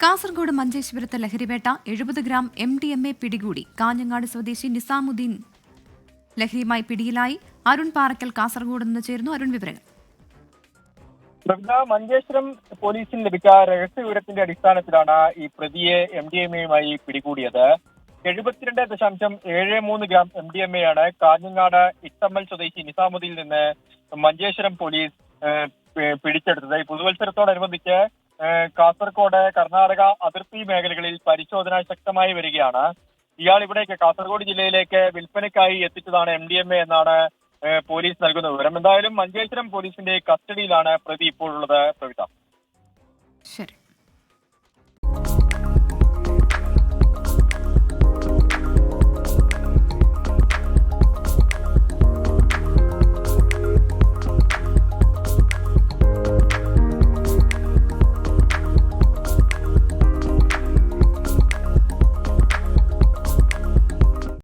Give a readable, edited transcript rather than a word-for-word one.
കാസർഗോഡ് മഞ്ചേശ്വരത്ത് ലഹരിവേട്ട 70 gram MDMA പിടികൂടി. കാഞ്ഞങ്ങാട് സ്വദേശി നിസാമുദ്ദീൻ ലഹരിയുമായി പിടിയിലായി. അരുൺ പാറക്കൽ കാസർഗോഡ് നിന്ന് ചേരുന്നു. അരുൺ, വിവരങ്ങൾ. മഞ്ചേശ്വരം പോലീസിന് ലഭിച്ച രഹസ്യവിവരത്തിന്റെ അടിസ്ഥാനത്തിലാണ് ഈ പ്രതിയെ MDMAയുമായി പിടികൂടിയത്. 72.73 ഗ്രാം MDMA ആണ് കാഞ്ഞങ്ങാട് ഇട്ടമ്മൽ സ്വദേശി നിസാമുദ്ദീനിൽ നിന്ന് മഞ്ചേശ്വരം പോലീസ് പിടിച്ചെടുത്തത്. ഈ പുതുവത്സരത്തോടനുബന്ധിച്ച് കാസർഗോഡ് കർണാടക അതിർത്തി മേഖലകളിൽ പരിശോധന ശക്തമായി വരികയാണ്. ഇയാൾ ഇവിടേക്ക് കാസർഗോഡ് ജില്ലയിലേക്ക് വിൽപ്പനയ്ക്കായി എത്തിച്ചതാണ് MDMA എന്നാണ് പോലീസ് നൽകുന്ന വിവരം. എന്തായാലും മഞ്ചേശ്വരം പോലീസിന്റെ കസ്റ്റഡിയിലാണ് പ്രതി ഇപ്പോഴുള്ളത്. പ്രവിത, ശരി.